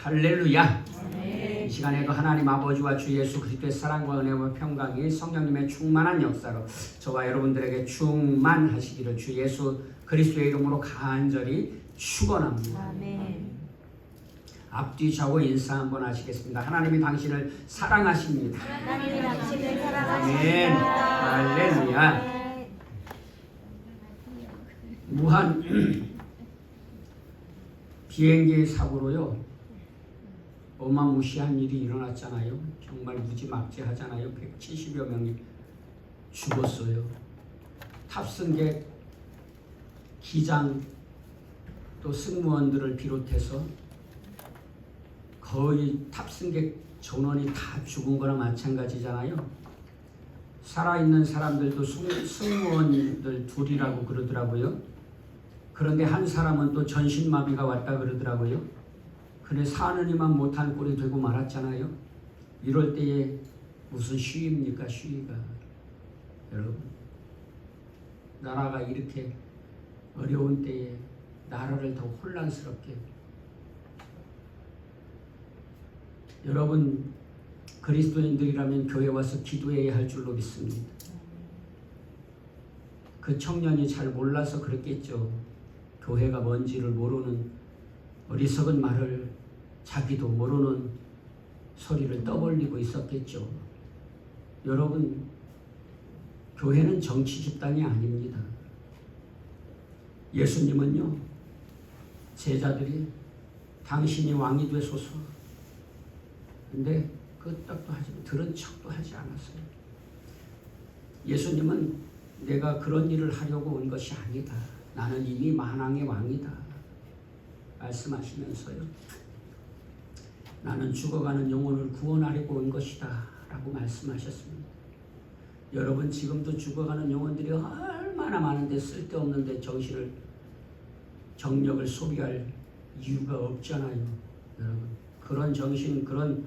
할렐루야. 네. 이 시간에도 하나님 아버지와 주 예수 그리스도의 사랑과 은혜와 평강이 성령님의 충만한 역사로 저와 여러분들에게 충만하시기를 주 예수 그리스도의 이름으로 간절히 축원합니다. 아멘. 앞뒤 좌우 인사 한번 하시겠습니다. 하나님이 당신을 사랑하십니다. 하나님이 당신을 아멘. 사랑하십니다. 할렐루야. 무한 비행기 사고로요 어마무시한 일이 일어났잖아요. 정말 무지막지하잖아요. 170여 명이 죽었어요. 탑승객, 기장, 또 승무원들을 비롯해서 거의 탑승객 전원이 다 죽은 거나 마찬가지잖아요. 살아있는 사람들도 승무원들 둘이라고 그러더라고요. 그런데 한 사람은 또 전신마비가 왔다 그러더라고요. 그래 사느니만 못한 꼴이 되고 말았잖아요. 이럴 때에 무슨 시위입니까? 시위가. 여러분, 나라가 이렇게 어려운 때에 나라를 더 혼란스럽게, 여러분 그리스도인들이라면 교회 와서 기도해야 할 줄로 믿습니다. 그 청년이 잘 몰라서 그랬겠죠. 교회가 뭔지를 모르는 어리석은 말을, 자기도 모르는 소리를 떠벌리고 있었겠죠. 여러분, 교회는 정치 집단이 아닙니다. 예수님은요, 제자들이 당신이 왕이 되소서, 근데 끄떡도 하지, 들은 척도 하지 않았어요. 예수님은 내가 그런 일을 하려고 온 것이 아니다. 나는 이미 만왕의 왕이다. 말씀하시면서요. 나는 죽어가는 영혼을 구원하려고 온 것이다. 라고 말씀하셨습니다. 여러분 지금도 죽어가는 영혼들이 얼마나 많은데 쓸데없는데 정력을 소비할 이유가 없잖아요. 여러분 그런 정신, 그런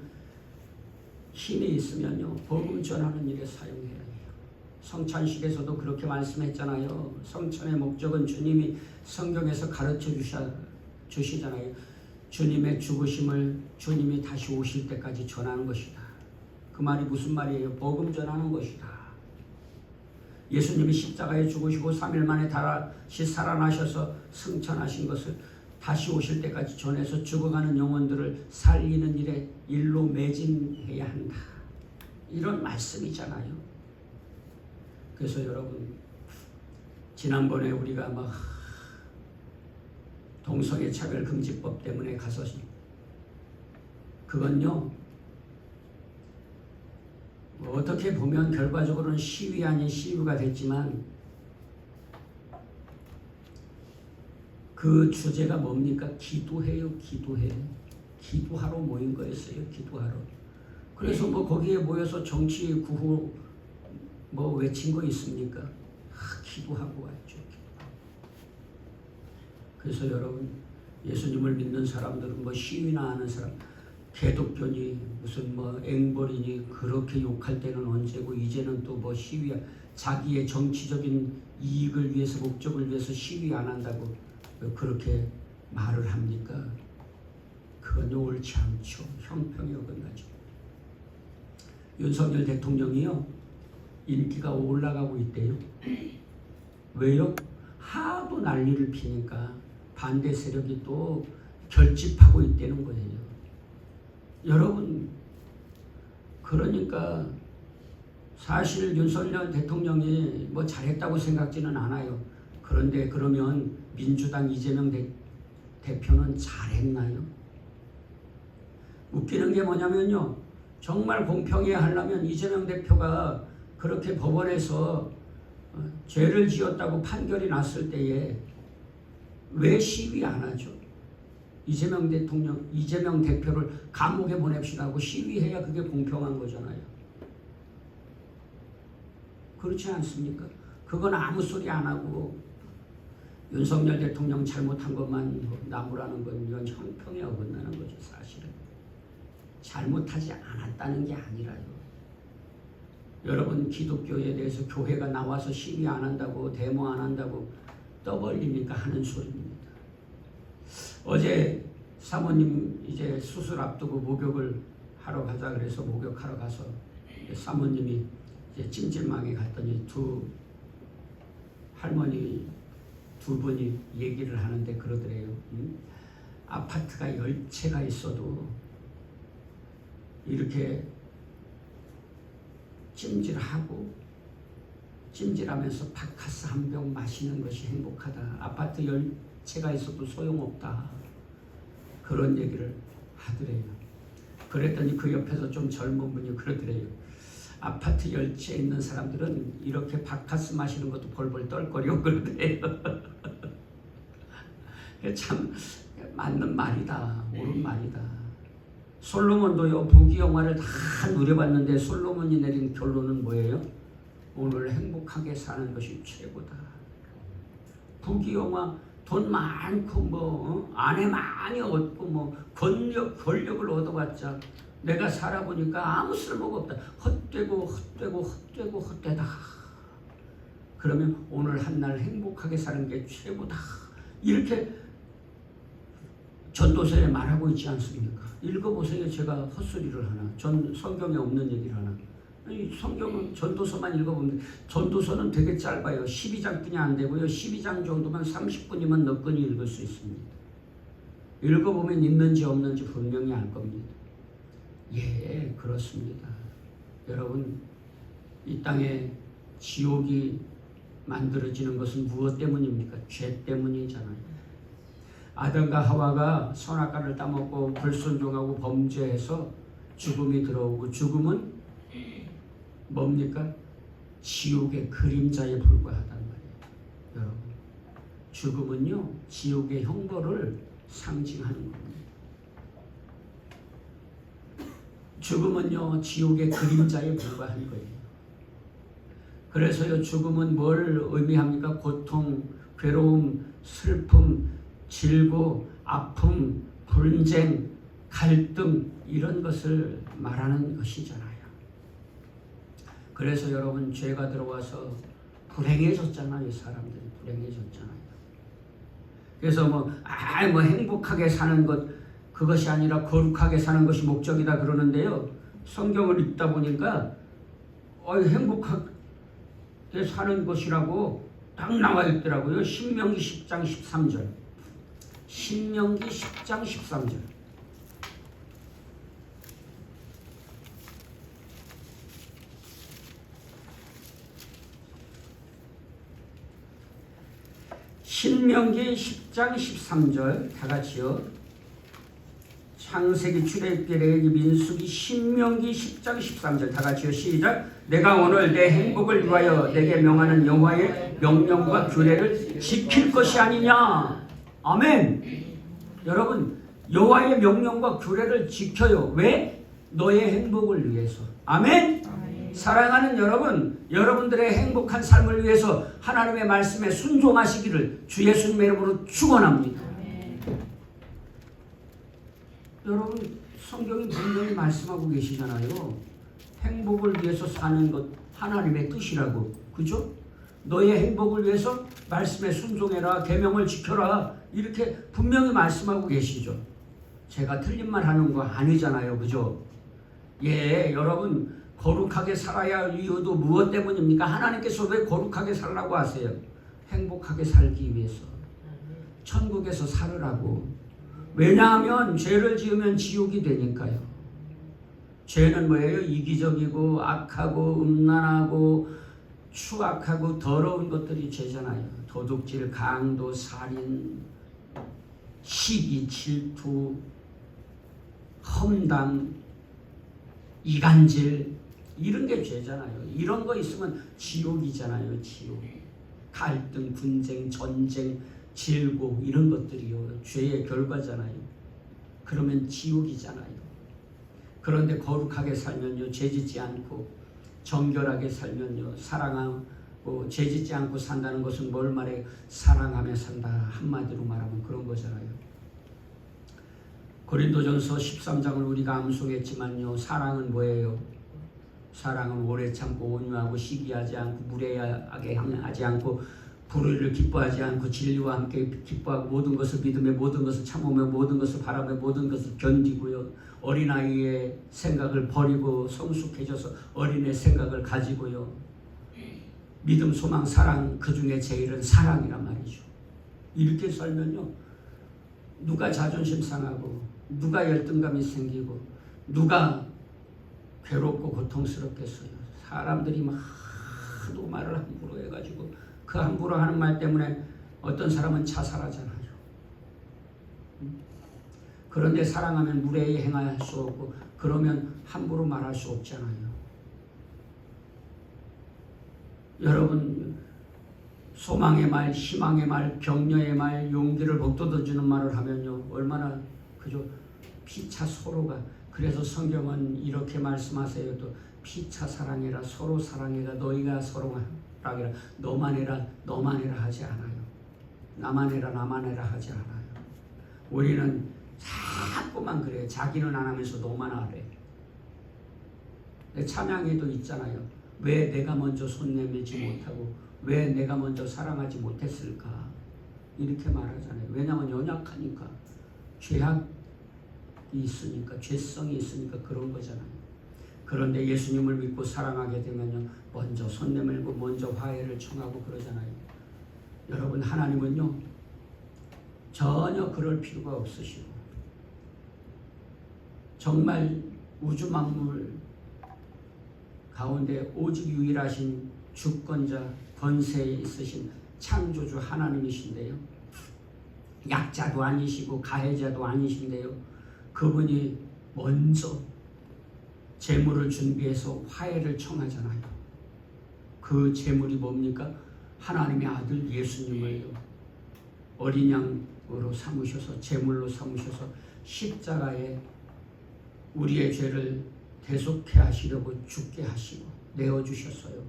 힘이 있으면요 복음 전하는 일에 사용해야 해요. 성찬식에서도 그렇게 말씀했잖아요. 성찬의 목적은 주님이 성경에서 가르쳐 주시잖아요. 주님의 죽으심을 주님이 다시 오실 때까지 전하는 것이다. 그 말이 무슨 말이에요? 복음 전하는 것이다. 예수님이 십자가에 죽으시고 3일 만에 다시 살아나셔서 승천하신 것을 다시 오실 때까지 전해서 죽어가는 영혼들을 살리는 일에 일로 매진해야 한다. 이런 말씀이잖아요. 그래서 여러분, 지난번에 우리가 막 동성애 차별 금지법 때문에 가서, 그건요 어떻게 보면 결과적으로는 시위 아닌 시위가 됐지만 그 주제가 뭡니까? 기도해요. 기도해. 기도하러 모인 거였어요. 기도하러. 그래서 뭐 거기에 모여서 정치 구호 뭐 외친 거 있습니까? 기도하고 왔죠. 그래서 여러분, 예수님을 믿는 사람들은 뭐 시위나 하는 사람, 개독교니 무슨 뭐 앵벌이니 그렇게 욕할 때는 언제고, 이제는 또 뭐 시위야, 자기의 정치적인 이익을 위해서, 목적을 위해서 시위 안 한다고 그렇게 말을 합니까? 그건 옳지 않죠. 형평이 어긋나죠. 윤석열 대통령이요 인기가 올라가고 있대요. 왜요? 하도 난리를 피니까 반대 세력이 또 결집하고 있다는 거예요. 여러분, 그러니까 사실 윤석열 대통령이 뭐 잘했다고 생각지는 않아요. 그런데 그러면 민주당 이재명 대표는 잘했나요? 웃기는 게 뭐냐면요, 정말 공평해야 하려면 이재명 대표가 그렇게 법원에서 죄를 지었다고 판결이 났을 때에 왜 시위 안 하죠? 이재명 대표를 감옥에 보냅시다 하고 시위해야 그게 공평한 거잖아요. 그렇지 않습니까? 그건 아무 소리 안 하고 윤석열 대통령 잘못한 것만 나무라는 건 이건 형평에 어긋나는 거죠. 사실은 잘못하지 않았다는 게 아니라요. 여러분, 기독교에 대해서 교회가 나와서 시위 안 한다고, 데모 안 한다고 떠벌리니까 하는 소리입니다. 어제 사모님 이제 수술 앞두고 목욕을 하러 가자 그래서 목욕하러 가서 사모님이 이제 찜질방에 갔더니 두 할머니 두 분이 얘기를 하는데 그러더래요. 아파트가 10채가 있어도 이렇게 찜질하면서 바카스 한 병 마시는 것이 행복하다. 아파트 10채가 있어도 소용없다. 그런 얘기를 하더래요. 그랬더니 그 옆에서 좀 젊은 분이 그러더래요. 아파트 10채 있는 사람들은 이렇게 바카스 마시는 것도 벌벌 떨거려 그러더래요. 참 맞는 말이다. 옳은 말이다. 솔로몬도요 부귀영화를 다 누려봤는데 솔로몬이 내린 결론은 뭐예요? 오늘 행복하게 사는 것이 최고다. 부귀영화 돈 많고 아내 많이 얻고 권력을 얻어봤자 내가 살아보니까 아무 쓸모가 없다. 헛되다. 그러면 오늘 한날 행복하게 사는 게 최고다. 이렇게 전도서에 말하고 있지 않습니까? 읽어보세요. 제가 헛소리를 하나? 성경에 없는 얘기를 하나? 성경은 전도서만 읽어보면 전도서는 되게 짧아요. 12장뿐이 안 되고요. 12장 정도만 30분이면 너끈히 읽을 수 있습니다. 읽어보면 있는지 없는지 분명히 알 겁니다. 예, 그렇습니다. 여러분, 이 땅에 지옥이 만들어지는 것은 무엇 때문입니까? 죄 때문이잖아요. 아담과 하와가 선악과를 따먹고 불순종하고 범죄해서 죽음이 들어오고 죽음은 뭡니까? 지옥의 그림자에 불과하단 말이에요. 여러분, 죽음은요 지옥의 형벌을 상징하는 겁니다. 죽음은요 지옥의 그림자에 불과한 거예요. 그래서요 죽음은 뭘 의미합니까? 고통, 괴로움, 슬픔, 질고, 아픔, 분쟁, 갈등 이런 것을 말하는 것이잖아요. 그래서 여러분 죄가 들어와서 불행해졌잖아요. 사람들이 불행해졌잖아요. 그래서 행복하게 사는 것 그것이 아니라 거룩하게 사는 것이 목적이다 그러는데요. 성경을 읽다 보니까 행복하게 사는 것이라고 딱 나와 있더라고요. 신명기 10장 13절. 신명기 10장 13절. 신명기 10장 13절 다 같이요. 창세기, 출애굽기, 레위기, 민수기, 신명기 10장 13절 다 같이요. 시작. 내가 오늘 내 행복을 위하여 내게 명하는 여호와의 명령과 규례를 지킬 것이 아니냐. 아멘. 여러분, 여호와의 명령과 규례를 지켜요. 왜? 너의 행복을 위해서. 아멘. 사랑하는 여러분, 여러분들의 행복한 삶을 위해서 하나님의 말씀에 순종하시기를 주 예수님의 이름으로 축원합니다. 여러분, 성경이 분명히 말씀하고 계시잖아요. 행복을 위해서 사는 것 하나님의 뜻이라고. 그죠? 너의 행복을 위해서 말씀에 순종해라, 계명을 지켜라, 이렇게 분명히 말씀하고 계시죠. 제가 틀린 말 하는 거 아니잖아요. 그죠? 예, 여러분, 거룩하게 살아야 할 이유도 무엇 때문입니까? 하나님께서 왜 거룩하게 살라고 하세요? 행복하게 살기 위해서. 천국에서 살으라고. 왜냐하면 죄를 지으면 지옥이 되니까요. 죄는 뭐예요? 이기적이고 악하고 음란하고 추악하고 더러운 것들이 죄잖아요. 도둑질, 강도, 살인, 시기, 질투, 험담, 이간질 이런 게 죄잖아요. 이런 거 있으면 지옥이잖아요. 지옥. 갈등, 분쟁, 전쟁, 질고 이런 것들이요. 죄의 결과잖아요. 그러면 지옥이잖아요. 그런데 거룩하게 살면요. 죄짓지 않고 정결하게 살면요. 사랑하고 죄짓지 않고 산다는 것은 뭘 말해요? 사랑하며 산다. 한마디로 말하면 그런 거잖아요. 고린도전서 13장을 우리가 암송했지만요. 사랑은 뭐예요? 사랑은 오래 참고 온유하고 시기하지 않고 무례하게 행하지 않고 불의를 기뻐하지 않고 진리와 함께 기뻐하고 모든 것을 믿으며 모든 것을 참으며 모든 것을 바라며 모든 것을 견디고요. 어린아이의 생각을 버리고 성숙해져서 어린애 생각을 가지고요. 믿음, 소망, 사랑, 그 중에 제일은 사랑이란 말이죠. 이렇게 살면요. 누가 자존심 상하고 누가 열등감이 생기고 누가 괴롭고 고통스럽겠어요. 사람들이 막 하도 말을 함부로 해가지고 그 함부로 하는 말 때문에 어떤 사람은 자살하잖아요. 그런데 사랑하면 무례히 행할 수 없고 그러면 함부로 말할 수 없잖아요. 여러분, 소망의 말, 희망의 말, 격려의 말, 용기를 북돋아주는 말을 하면요 얼마나 그저 피차 서로가. 그래서 성경은 이렇게 말씀하세요. 또 피차 사랑해라, 서로 사랑해라, 너희가 서로 사랑해라, 너만 해라, 너만 해라 하지 않아요. 나만 해라, 나만 해라 하지 않아요. 우리는 자꾸만 그래요. 자기는 안 하면서 너만 하래. 찬양에도 있잖아요. 왜 내가 먼저 손 내밀지 못하고 왜 내가 먼저 사랑하지 못했을까? 이렇게 말하잖아요. 왜냐하면 연약하니까, 죄악이 있으니까, 죄성이 있으니까 그런 거잖아요. 그런데 예수님을 믿고 사랑하게 되면요 먼저 손 내밀고 먼저 화해를 청하고 그러잖아요. 여러분, 하나님은요 전혀 그럴 필요가 없으시고 정말 우주 만물 가운데 오직 유일하신 주권자, 권세에 있으신 창조주 하나님이신데요. 약자도 아니시고 가해자도 아니신데요. 그분이 먼저 제물을 준비해서 화해를 청하잖아요. 그 제물이 뭡니까? 하나님의 아들 예수님을 어린 양으로 삼으셔서 제물로 삼으셔서 십자가에 우리의 죄를 대속해 하시려고 죽게 하시고 내어주셨어요.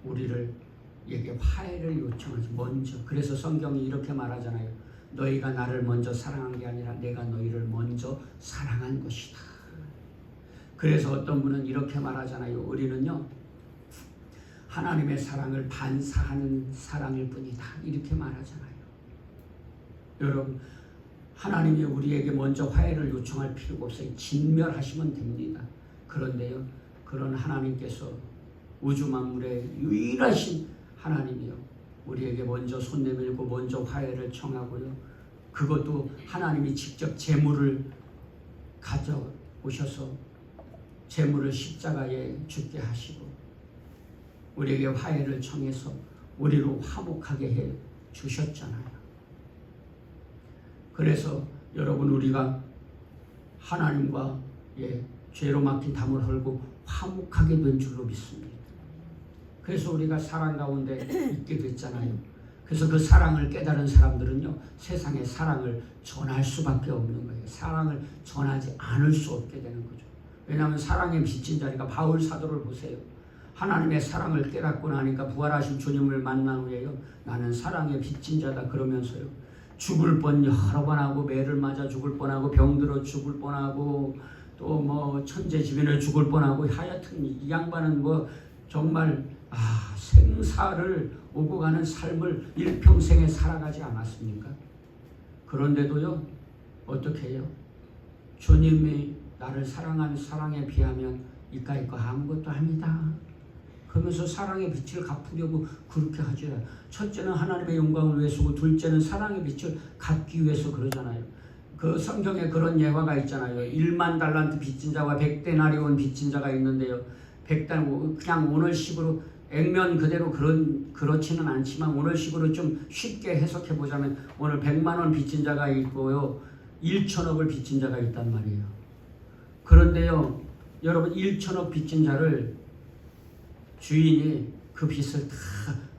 우리에게 화해를 요청하지 먼저. 그래서 성경이 이렇게 말하잖아요. 너희가 나를 먼저 사랑한 게 아니라 내가 너희를 먼저 사랑한 것이다. 그래서 어떤 분은 이렇게 말하잖아요. 우리는요 하나님의 사랑을 반사하는 사랑일 뿐이다. 이렇게 말하잖아요. 여러분, 하나님이 우리에게 먼저 화해를 요청할 필요가 없어요. 진멸하시면 됩니다. 그런데요, 그런 하나님께서 우주 만물의 유일하신 하나님이요, 우리에게 먼저 손 내밀고 먼저 화해를 청하고요, 그것도 하나님이 직접 제물을 가져오셔서 제물을 십자가에 죽게 하시고 우리에게 화해를 청해서 우리로 화목하게 해 주셨잖아요. 그래서 여러분, 우리가 하나님과 죄로 막힌 담을 헐고 화목하게 된 줄로 믿습니다. 그래서 우리가 사랑 가운데 있게 됐잖아요. 그래서 그 사랑을 깨달은 사람들은요 세상에 사랑을 전할 수밖에 없는 거예요. 사랑을 전하지 않을 수 없게 되는 거죠. 왜냐하면 사랑에 비친 자리가, 바울 사도를 보세요. 하나님의 사랑을 깨닫고 나니까 부활하신 주님을 만난 후에요 나는 사랑에 비친 자다 그러면서요 죽을 뻔 여러 번 하고, 매를 맞아 죽을 뻔하고, 병들어 죽을 뻔하고, 또 뭐 천재지변을 죽을 뻔하고, 하여튼 이 양반은 뭐 정말 생사를 오고 가는 삶을 일평생에 살아가지 않았습니까? 그런데도요 어떻게 해요? 주님이 나를 사랑한 사랑에 비하면 이까이 거 아무것도 아니다 그러면서 사랑의 빛을 갚으려고 그렇게 하죠. 첫째는 하나님의 영광을 위해서고, 둘째는 사랑의 빛을 갚기 위해서 그러잖아요. 그 성경에 그런 예화가 있잖아요. 1만 달란트 빚진 자와 100데나리온 빚진 자가 있는데요. 100달 그냥 오늘식으로 액면 그대로 그렇지는 않지만 오늘식으로 좀 쉽게 해석해 보자면 오늘 100만 원 빚진 자가 있고요 1천억을 빚진 자가 있단 말이에요. 그런데요 여러분, 1천억 빚진 자를 주인이 그 빚을 다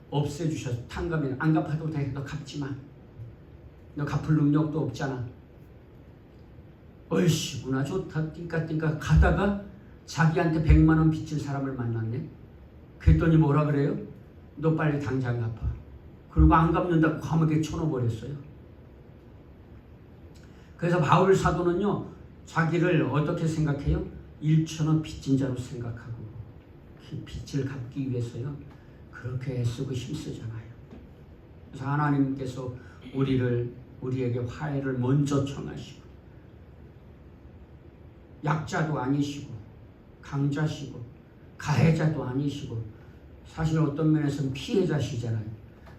없애주셔서, 탕감해, 안 갚아도 돼, 너 갚지마, 너 갚을 능력도 없잖아, 얼씨구나 좋다 띵까띵까 가다가 자기한테 100만 원 빚진 사람을 만났네. 그랬더니 뭐라 그래요? 너 빨리 당장 갚아. 그리고 안 갚는다고 감옥에 쳐넣어버렸어요. 그래서 바울 사도는요 자기를 어떻게 생각해요? 1천억 빚진 자로 생각하고 그 빚을 갚기 위해서요 그렇게 애쓰고 힘쓰잖아요. 그래서 하나님께서 우리에게 화해를 먼저 청하시고, 약자도 아니시고 강자시고 가해자도 아니시고, 사실 어떤 면에서는 피해자시잖아요.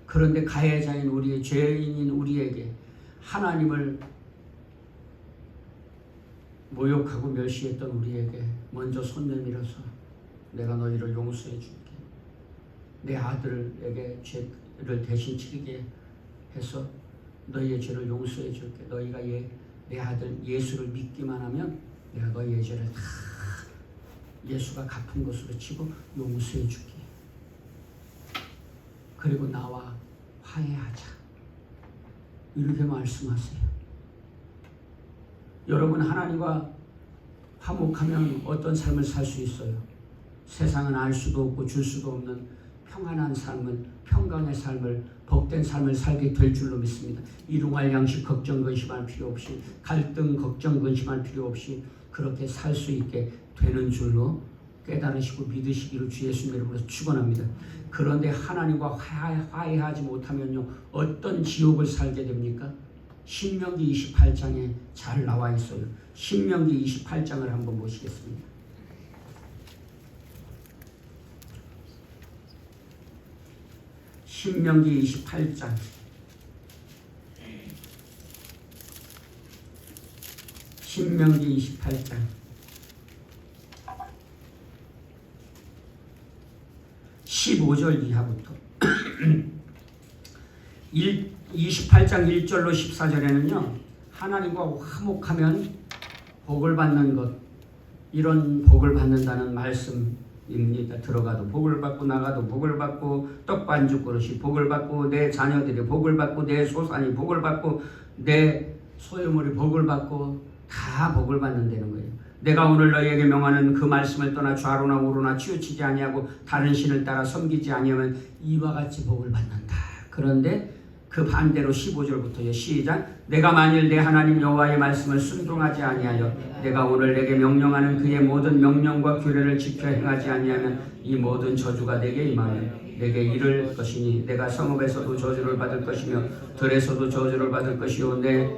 그런데 가해자인 우리의, 죄인인 우리에게 하나님을 모욕하고 멸시했던 우리에게 먼저 손 내밀어서 내가 너희를 용서해 줄게, 내 아들에게 죄를 대신 치르게 해서 너희의 죄를 용서해 줄게, 너희가 내 아들 예수를 믿기만 하면 내가 너희의 죄를 다 예수가 갚은 것으로 치고 용서해 줄게, 그리고 나와 화해하자, 이렇게 말씀하세요. 여러분, 하나님과 화목하면 어떤 삶을 살 수 있어요? 세상은 알 수도 없고 줄 수도 없는 평안한 삶을, 평강의 삶을, 복된 삶을 살게 될 줄로 믿습니다. 일용할 양식 걱정 근심할 필요 없이, 갈등 걱정 근심할 필요 없이 그렇게 살 수 있게 되는 줄로 깨달으시고 믿으시기를 주 예수님 이름으로 축원합니다. 그런데 하나님과 화해하지 못하면요, 어떤 지옥을 살게 됩니까? 신명기 28장에 잘 나와 있어요. 신명기 28장을 한번 보시겠습니다. 신명기 28장. 신명기 28장. 15절 이하부터 28장 1절로 14절에는요, 하나님과 화목하면 복을 받는 것, 이런 복을 받는다는 말씀입니다. 들어가도 복을 받고 나가도 복을 받고, 떡반죽 그릇이 복을 받고, 내 자녀들이 복을 받고, 내 소산이 복을 받고, 내 소유물이 복을 받고, 다 복을 받는다는 거예요. 내가 오늘 너희에게 명하는 그 말씀을 떠나 좌로나 우로나 치우치지 아니하고 다른 신을 따라 섬기지 아니하면 이와 같이 복을 받는다. 그런데 그 반대로 15절부터요. 시작. 내가 만일 내 하나님 여호와의 말씀을 순종하지 아니하여 내가 오늘 내게 명령하는 그의 모든 명령과 규례를 지켜 행하지 아니하면 이 모든 저주가 내게 임하면 내게 이를 것이니 내가 성읍에서도 저주를 받을 것이며 들에서도 저주를 받을 것이요 내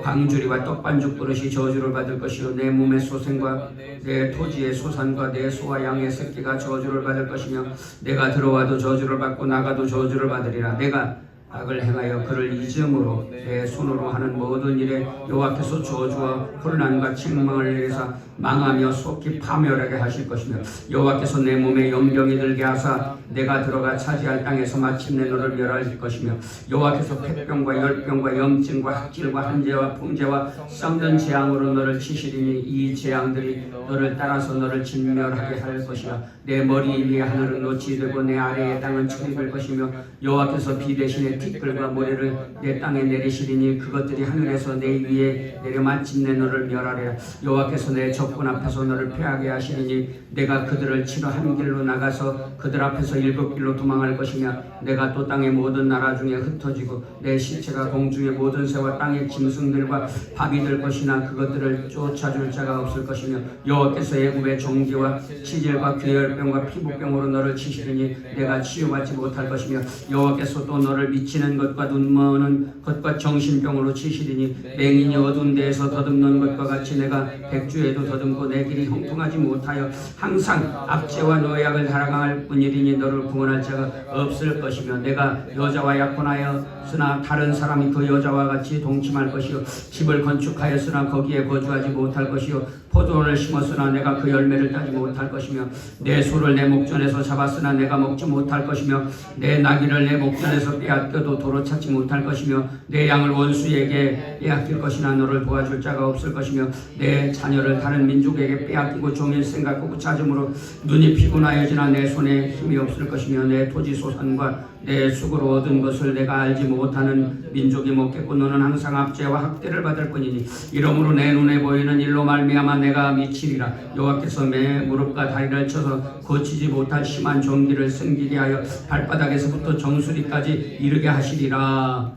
광주리와 떡반죽 그릇이 저주를 받을 것이요 내 몸의 소생과 내 토지의 소산과 내 소와 양의 새끼가 저주를 받을 것이며 내가 들어와도 저주를 받고 나가도 저주를 받으리라. 내가 악을 행하여 그를 잊음으로 내 손으로 하는 모든 일에 여호와께서 저주와 혼란과 책망을 내리사 망하며 속히 파멸하게 하실 것이며 여호와께서 내 몸에 염병이 들게 하사 내가 들어가 차지할 땅에서 마침내 너를 멸할 것이며 여호와께서 폐병과 열병과 염증과 학질과 한재와 풍재와 썩는 재앙으로 너를 치시리니 이 재앙들이 너를 따라서 너를 진멸하게 할 것이라. 내 머리 위에 하늘은 노치 되고 내 아래의 땅은 철이 될 것이며 여호와께서 비 대신에 티끌과 모래를 내 땅에 내리시리니 그것들이 하늘에서 내 위에 내려 마침내 너를 멸하리라. 여호와께서 내 적군 앞에서 너를 패하게 하시리니 내가 그들을 치러 한 길로 나가서 그들 앞에서 7길로 도망할 것이며 내가 또 땅의 모든 나라 중에 흩어지고 내 시체가 공중의 모든 새와 땅의 짐승들과 밥이 될 것이나 그것들을 쫓아줄 자가 없을 것이며 여호와께서 애굽의 종기와 치질과 괴혈병과 피부병으로 너를 치시리니 내가 치유받지 못할 것이며 여호와께서 또 너를 미치는 것과 눈머는 것과 정신병으로 치시리니 맹인이 어두운 데에서 더듬는 것과 같이 내가 백주에도 더듬고 내 길이 형통하지 못하여 항상 압제와 노약을 달아갈 뿐이리니 너를 구원할 자가 없을 것이며 내가 여자와 약혼하였으나 다른 사람이 그 여자와 같이 동침할 것이요 집을 건축하였으나 거기에 거주하지 못할 것이요 포도원을 심었으나 내가 그 열매를 따지 못할 것이며 내 소를 내 목전에서 잡았으나 내가 먹지 못할 것이며 내 나귀를 내 목전에서 빼앗겨도 도로 찾지 못할 것이며 내 양을 원수에게 빼앗길 것이나 너를 도와줄 자가 없을 것이며 내 자녀를 다른 민족에게 빼앗기고 종일 생각하고 찾음으로 눈이 피곤하여지나 내 손에 힘이 없을 것이며 내 토지 소산과 내 수고로 얻은 것을 내가 알지 못하는 민족이 먹겠고 너는 항상 압제와 학대를 받을 뿐이니 이러므로 내 눈에 보이는 일로 말미암아 내가 미치리라. 여호와께서 내 무릎과 다리를 쳐서 고치지 못할 심한 종기를 생기게 하여 발바닥에서부터 정수리까지 이르게 하시리라.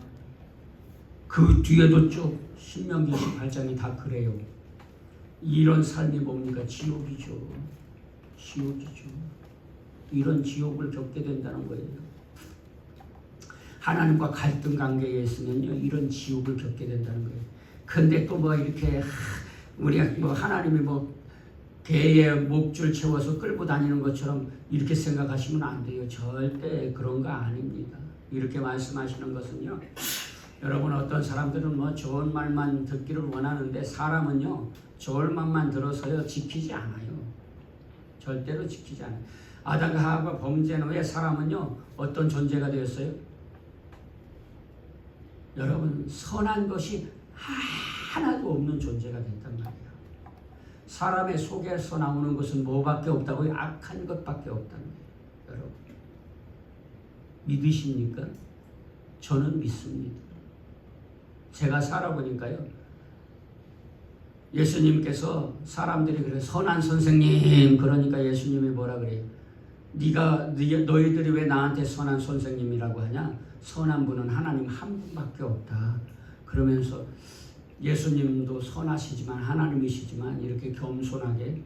그 뒤에도 쭉 신명기 28장이 다 그래요. 이런 삶이 뭡니까? 지옥이죠. 지옥이죠. 이런 지옥을 겪게 된다는 거예요. 하나님과 갈등 관계에 있으면요 이런 지옥을 겪게 된다는 거예요. 근데 또 뭐 이렇게 우리가 뭐 하나님이 뭐 개의 목줄 채워서 끌고 다니는 것처럼 이렇게 생각하시면 안 돼요. 절대 그런 거 아닙니다. 이렇게 말씀하시는 것은요, 여러분 어떤 사람들은 뭐 좋은 말만 듣기를 원하는데 사람은요 좋은 말만 들어서요 지키지 않아요. 절대로 지키지 않아요. 아담과 하와가 범죄한 후에 사람은요 어떤 존재가 되었어요? 여러분 선한 것이 하나도 없는 존재가 됐단 말이에요. 사람의 속에서 나오는 것은 뭐밖에 없다고요? 악한 것밖에 없다는 거예요. 여러분 믿으십니까? 저는 믿습니다. 제가 살아보니까요 예수님께서 사람들이 그래 선한 선생님 그러니까 예수님이 뭐라 그래요? 너희들이 왜 나한테 선한 선생님이라고 하냐? 선한 분은 하나님 한 분밖에 없다. 그러면서 예수님도 선하시지만 하나님이시지만 이렇게 겸손하게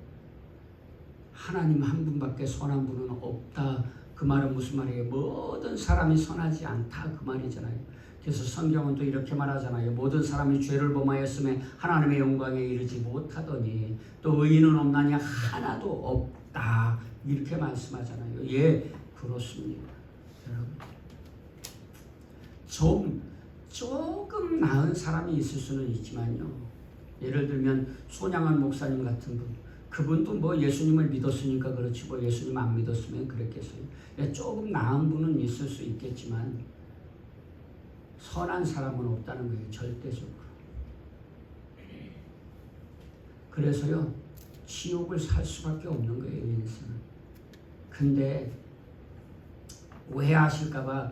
하나님 한 분밖에 선한 분은 없다. 그 말은 무슨 말이에요? 모든 사람이 선하지 않다 그 말이잖아요. 그래서 성경은 또 이렇게 말하잖아요. 모든 사람이 죄를 범하였음에 하나님의 영광에 이르지 못하더니 또 의인은 없나니 하나도 없다 이렇게 말씀하잖아요. 예, 그렇습니다. 여러분 조금 나은 사람이 있을 수는 있지만요. 예를 들면 손양한 목사님 같은 분, 그분도 뭐 예수님을 믿었으니까 그렇지 뭐 예수님 안 믿었으면 그랬겠어요. 조금 나은 분은 있을 수 있겠지만 선한 사람은 없다는 거예요. 절대적으로. 그래서요 지옥을 살 수밖에 없는 거예요. 인생은. 근데 오해하실까봐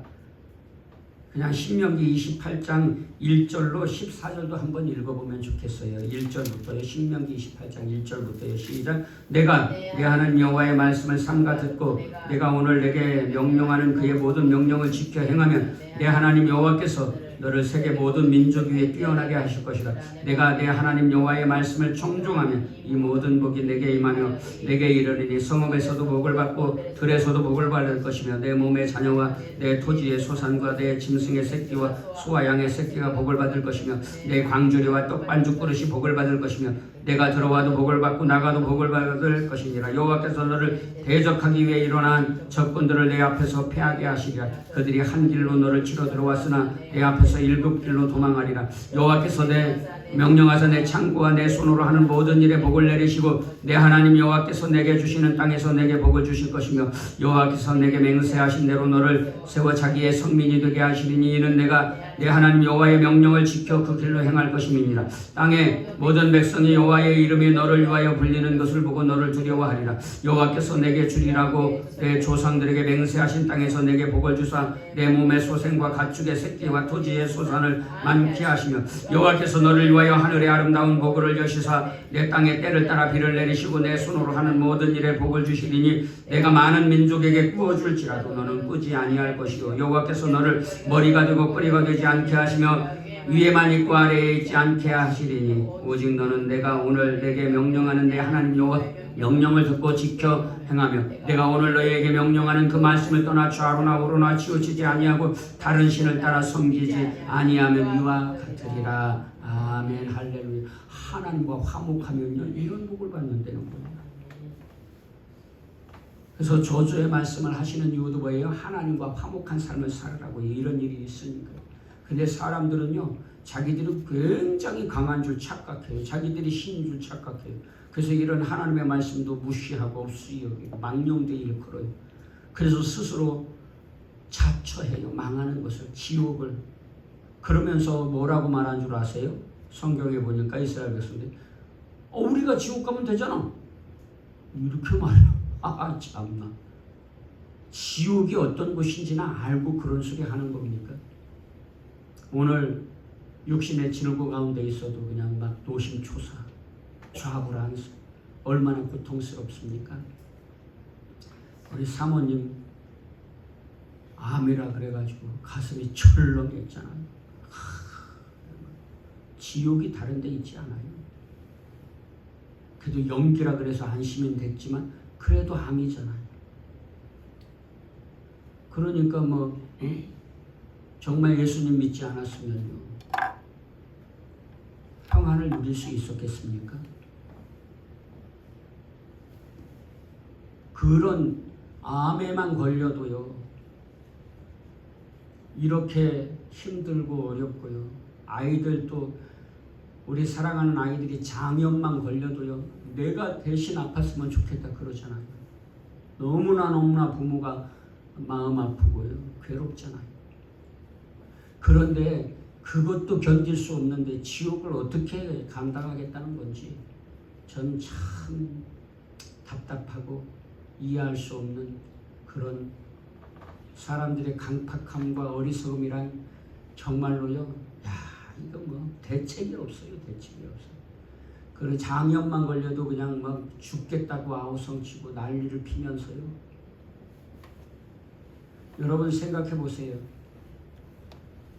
그냥 신명기 28장 1절로 14절도 한번 읽어보면 좋겠어요. 1절부터요. 신명기 28장 1절부터요. 시작. 내가 내 하나님 여호와의 말씀을 삼가 듣고 내가 오늘 내게 명령하는 그의 모든 명령을 지켜 행하면 내 하나님 여호와께서 너를 세계 모든 민족 위에 뛰어나게 하실 것이다. 내가 내 하나님 여호와의 말씀을 청종하면 이 모든 복이 내게 임하며 내게 이르리니 성읍에서도 복을 받고 들에서도 복을 받을 것이며 내 몸의 자녀와 내 토지의 소산과 내 짐승의 새끼와 소와 양의 새끼가 복을 받을 것이며 내 광주리와 떡반죽 그릇이 복을 받을 것이며 내가 들어와도 복을 받고 나가도 복을 받을 것이니라. 여호와께서 너를 대적하기 위해 일어난 적군들을 내 앞에서 패하게 하시리라. 그들이 한 길로 너를 치러 들어왔으나 내 앞에서 일곱 길로 도망하리라. 여호와께서 내 명령하사 내 창고와 내 손으로 하는 모든 일에 복을 내리시고 내 하나님 여호와께서 내게 주시는 땅에서 내게 복을 주실 것이며 여호와께서 내게 맹세하신 대로 너를 세워 자기의 성민이 되게 하시리니 이는 내가 내 하나님 여호와의 명령을 지켜 그 길로 행할 것임이니라. 땅의 모든 백성이 여호와의 이름이 너를 위하여 불리는 것을 보고 너를 두려워하리라. 여호와께서 내게 주리라고 내 조상들에게 맹세하신 땅에서 내게 복을 주사 내 몸의 소생과 가축의 새끼와 토지의 소산을 많게 하시며 여호와께서 너를 위하여 하늘의 아름다운 복을 여시사 내 땅에 때를 따라 비를 내리시고 내 손으로 하는 모든 일에 복을 주시리니 내가 많은 민족에게 꾸어줄지라도 너는 꾸지 아니할 것이요 여호와께서 너를 머리가 되고 뿌리가 되지 않게 하시며 위에만 있고 아래에 있지 않게 하시리니 오직 너는 내가 오늘 내게 명령하는 내 하나님 여호와 명령을 듣고 지켜 행하며 내가 오늘 너희에게 명령하는 그 말씀을 떠나 좌로나 우로나 치우치지 아니하고 다른 신을 따라 섬기지 아니하면 이와 같으리라. 아멘. 할렐루야. 하나님과 화목하면요 이런 복을 받는다는 거예요. 그래서 저주의 말씀을 하시는 이유도 뭐예요? 하나님과 화목한 삶을 살으라고 이런 일이 있으니까요. 근데 사람들은요 자기들은 굉장히 강한 줄 착각해요. 자기들이 신인 줄 착각해요. 그래서 이런 하나님의 말씀도 무시하고 없이 여기고 망령되이 일컬어요. 그래서 스스로 자처해요. 망하는 것을, 지옥을. 그러면서 뭐라고 말한 줄 아세요? 성경에 보니까 이스라엘 백성들이 우리가 지옥 가면 되잖아 이렇게 말해요. 참나. 지옥이 어떤 곳인지나 알고 그런 소리 하는 겁니까? 오늘 육신의 진흙고 가운데 있어도 그냥 막 노심초사, 좌불안석, 얼마나 고통스럽습니까? 우리 사모님 암이라 그래가지고 가슴이 철렁했잖아요. 지옥이 다른 데 있지 않아요. 그래도 연기라 그래서 안심은 됐지만 그래도 암이잖아요. 그러니까 정말 예수님 믿지 않았으면요, 평안을 누릴 수 있었겠습니까? 그런 암에만 걸려도요, 이렇게 힘들고 어렵고요, 아이들도, 우리 사랑하는 아이들이 장염만 걸려도요, 내가 대신 아팠으면 좋겠다 그러잖아요. 너무나 부모가 마음 아프고요, 괴롭잖아요. 그런데 그것도 견딜 수 없는데 지옥을 어떻게 감당하겠다는 건지 전 참 답답하고 이해할 수 없는 그런 사람들의 강팍함과 어리석음이란 정말로요, 야, 이거 뭐 대책이 없어요. 대책이 없어요. 그런 장염만 걸려도 그냥 막 죽겠다고 아우성치고 난리를 피면서요. 여러분 생각해 보세요.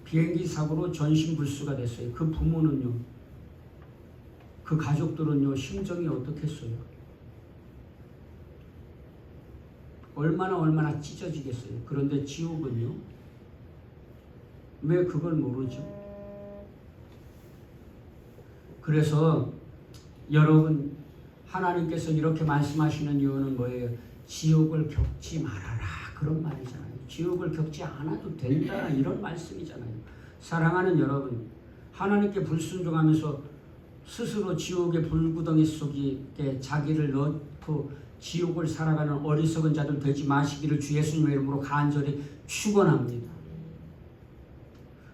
비행기 사고로 전신불수가 됐어요. 그 부모는요, 그 가족들은요, 심정이 어떻겠어요? 얼마나 찢어지겠어요. 그런데 지옥은요, 왜 그걸 모르죠? 그래서 여러분, 하나님께서 이렇게 말씀하시는 이유는 뭐예요? 지옥을 겪지 말아라, 그런 말이잖아요. 지옥을 겪지 않아도 된다, 이런 말씀이잖아요. 사랑하는 여러분, 하나님께 불순종하면서 스스로 지옥의 불구덩이 속에 자기를 넣고 지옥을 살아가는 어리석은 자들 되지 마시기를 주 예수님의 이름으로 간절히 축원합니다.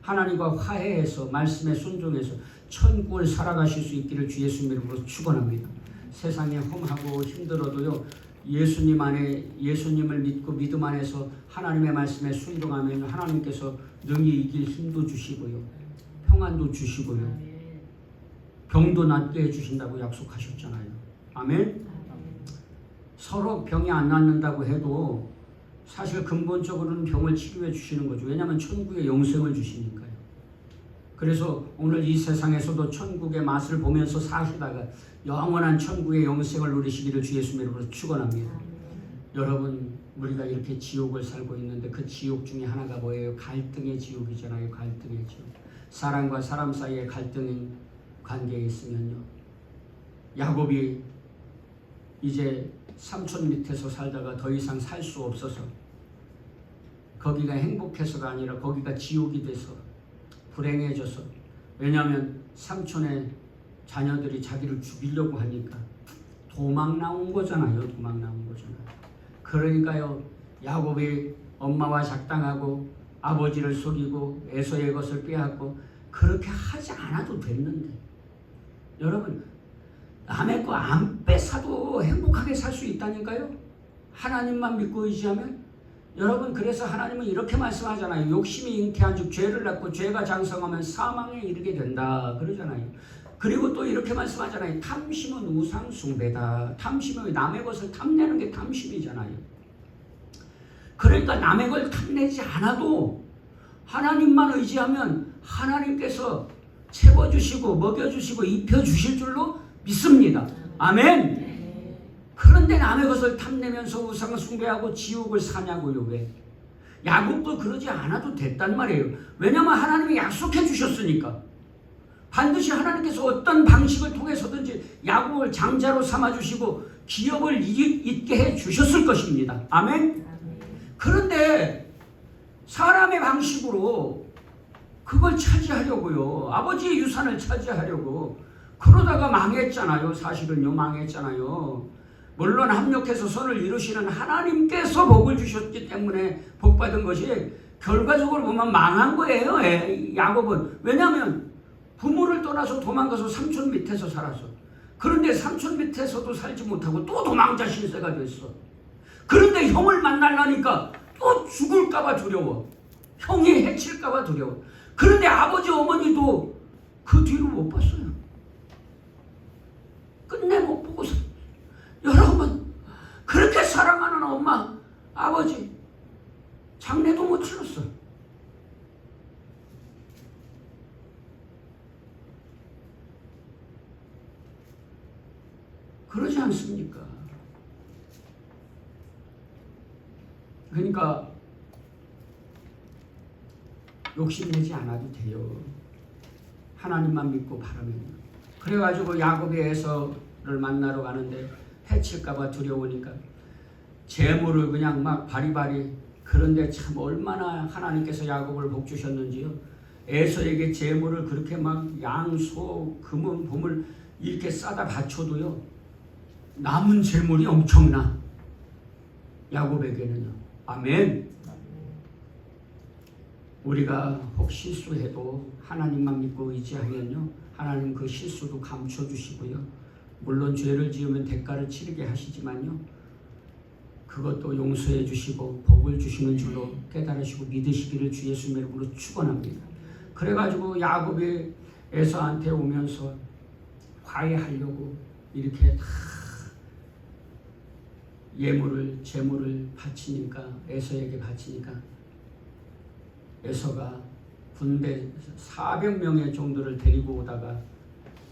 하나님과 화해해서 말씀에 순종해서 천국을 살아가실 수 있기를 주 예수님의 이름으로 축원합니다. 세상에 험하고 힘들어도요, 예수님 안에, 예수님을 믿고 믿음 안에서 하나님의 말씀에 순종하면 하나님께서 능히 이길 힘도 주시고요, 평안도 주시고요, 병도 낫게 해주신다고 약속하셨잖아요. 아멘. 서로 병이 안 낫는다고 해도 사실 근본적으로는 병을 치료해 주시는 거죠. 왜냐하면 천국의 영생을 주시니까요. 그래서 오늘 이 세상에서도 천국의 맛을 보면서 사시다가 영원한 천국의 영생을 누리시기를 주 예수님의 이름으로 축원합니다. 여러분, 우리가 이렇게 지옥을 살고 있는데 그 지옥 중에 하나가 뭐예요? 갈등의 지옥이잖아요. 갈등의 지옥. 사람과 사람 사이에 갈등인 관계에 있으면요, 야곱이 이제 삼촌 밑에서 살다가 더 이상 살 수 없어서 거기가 행복해서가 아니라 거기가 지옥이 돼서 불행해져서, 왜냐하면 삼촌의 자녀들이 자기를 죽이려고 하니까 도망 나온 거잖아요. 도망 나온 거잖아요. 그러니까요, 야곱이 엄마와 작당하고 아버지를 속이고 에서의 것을 빼앗고 그렇게 하지 않아도 됐는데, 여러분, 남의 거 안 뺏어도 행복하게 살 수 있다니까요. 하나님만 믿고 의지하면. 여러분, 그래서 하나님은 이렇게 말씀하잖아요. 욕심이 잉태한 즉 죄를 낳고 죄가 장성하면 사망에 이르게 된다 그러잖아요. 그리고 또 이렇게 말씀하잖아요. 탐심은 우상 숭배다. 탐심은 남의 것을 탐내는 게 탐심이잖아요. 그러니까 남의 걸 탐내지 않아도 하나님만 의지하면 하나님께서 채워주시고 먹여주시고 입혀주실 줄로 믿습니다. 아멘. 그런데 남의 것을 탐내면서 우상을 숭배하고 지옥을 사냐고요. 왜? 야곱도 그러지 않아도 됐단 말이에요. 왜냐하면 하나님이 약속해 주셨으니까. 반드시 하나님께서 어떤 방식을 통해서든지 야곱을 장자로 삼아주시고 기업을 잇게 해 주셨을 것입니다. 아멘. 그런데 사람의 방식으로 그걸 차지하려고요, 아버지의 유산을 차지하려고 그러다가 망했잖아요. 사실은요, 망했잖아요. 물론 합력해서 선을 이루시는 하나님께서 복을 주셨기 때문에 복받은 것이 결과적으로 보면 망한 거예요. 야곱은. 왜냐하면 부모를 떠나서 도망가서 삼촌 밑에서 살았어. 그런데 삼촌 밑에서도 살지 못하고 또 도망자 신세가 됐어. 그런데 형을 만나려니까 또 죽을까봐 두려워. 형이 해칠까봐 두려워. 그런데 아버지 어머니도 그 뒤로 못 봤어요. 끝내 못 보고. 여러분, 그렇게 사랑하는 엄마, 아버지 장례도 못 치렀어. 그러지 않습니까? 그러니까 욕심내지 않아도 돼요. 하나님만 믿고 바라면요. 그래가지고 야곱이 에서를 만나러 가는데 해칠까봐 두려우니까 재물을 그냥 막 바리바리. 그런데 참 얼마나 하나님께서 야곱을 복 주셨는지요. 에서에게 재물을 그렇게 막 양, 소, 금은, 보물 이렇게 싸다 바쳐도요, 남은 재물이 엄청나. 야곱에게는요. 아멘. 우리가 혹 실수해도 하나님만 믿고 의지하면요, 하나님 그 실수도 감춰주시고요. 물론 죄를 지으면 대가를 치르게 하시지만요, 그것도 용서해 주시고 복을 주시는 줄로 깨달으시고 믿으시기를 주 예수님의 이름으로 축원합니다. 그래가지고 야곱이 에서한테 오면서 화해하려고 이렇게 다 재물을 바치니까, 에서에게 바치니까 에서가 군대 400명의 정도를 데리고 오다가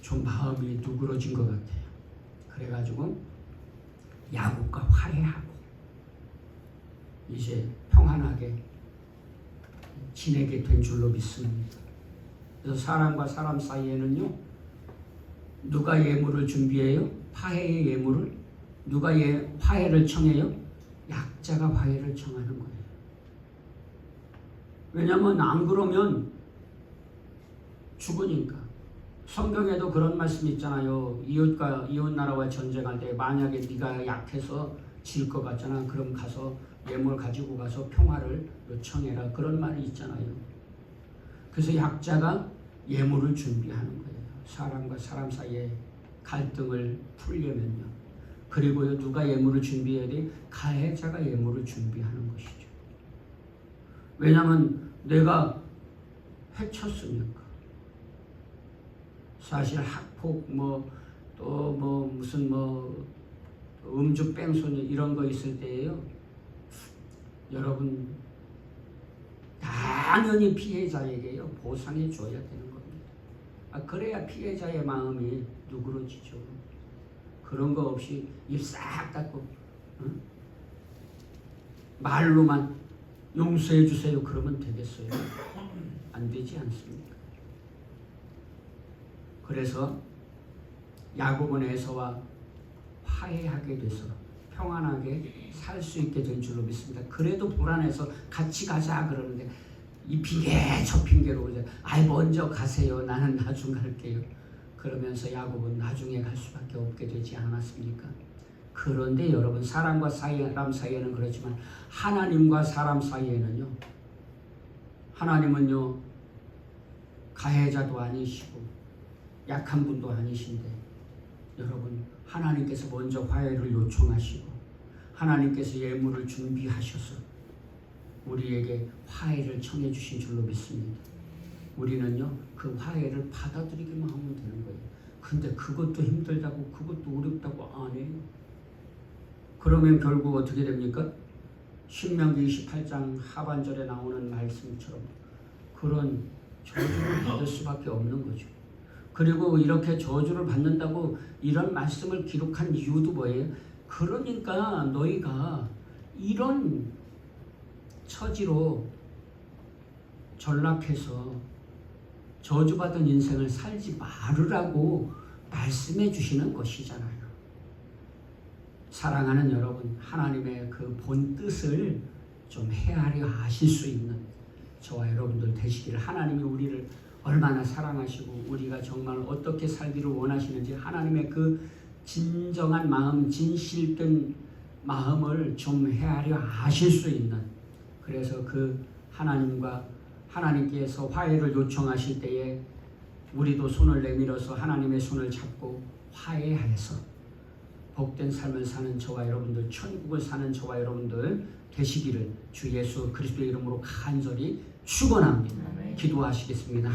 좀 마음이 누그러진 것 같아요. 그래가지고 야곱과 화해하고 이제 평안하게 지내게 된 줄로 믿습니다. 그래서 사람과 사람 사이에는요, 누가 예물을 준비해요? 화해의 예물을. 누가 화해를 청해요? 약자가 화해를 청하는 거예요. 왜냐하면 안 그러면 죽으니까. 성경에도 그런 말씀 있잖아요. 이웃 나라와 전쟁할 때 만약에 네가 약해서 질 것 같잖아. 그럼 가서 예물 가지고 가서 평화를 요청해라. 그런 말이 있잖아요. 그래서 약자가 예물을 준비하는 거예요. 사람과 사람 사이에 갈등을 풀려면요. 그리고요, 누가 예물을 준비해야 돼? 가해자가 예물을 준비하는 것이죠. 왜냐하면 내가 해쳤으니까. 사실 학폭 또 무슨 음주 뺑소니 이런 거 있을 때예요. 여러분 당연히 피해자에게요 보상해 줘야 되는 겁니다. 그래야 피해자의 마음이 누그러지죠. 그런 거 없이 입 싹 닫고 말로만 용서해 주세요 그러면 되겠어요? 안 되지 않습니까? 그래서 야곱은 에서와 화해하게 돼서 평안하게 살 수 있게 된 줄로 믿습니다. 그래도 불안해서 같이 가자 그러는데 이 핑계 저 핑계로 이제 먼저 가세요. 나는 나중 갈게요. 그러면서 야곱은 나중에 갈 수밖에 없게 되지 않았습니까? 그런데 여러분 사람과 사람 사이에는 그렇지만 하나님과 사람 사이에는요, 하나님은요 가해자도 아니시고 약한 분도 아니신데 여러분 하나님께서 먼저 화해를 요청하시고 하나님께서 예물을 준비하셔서 우리에게 화해를 청해 주신 줄로 믿습니다. 우리는요 그 화해를 받아들이기만 하면 되는 거예요. 근데 그것도 힘들다고 그것도 어렵다고 안 해요. 그러면 결국 어떻게 됩니까? 신명기 28장 하반절에 나오는 말씀처럼 그런 저주를 받을 수밖에 없는 거죠. 그리고 이렇게 저주를 받는다고 이런 말씀을 기록한 이유도 뭐예요? 그러니까 너희가 이런 처지로 전락해서 저주받은 인생을 살지 말으라고 말씀해 주시는 것이잖아요. 사랑하는 여러분, 하나님의 그 본 뜻을 좀 헤아려 아실 수 있는 저와 여러분들 되시기를, 하나님이 우리를 얼마나 사랑하시고 우리가 정말 어떻게 살기를 원하시는지 하나님의 그 진정한 마음, 진실된 마음을 좀 헤아려 아실 수 있는, 그래서 그 하나님께서 화해를 요청하실 때에 우리도 손을 내밀어서 하나님의 손을 잡고 화해하여서 복된 삶을 사는 저와 여러분들, 천국을 사는 저와 여러분들 되시기를 주 예수 그리스도의 이름으로 간절히 축원합니다. 기도하시겠습니다.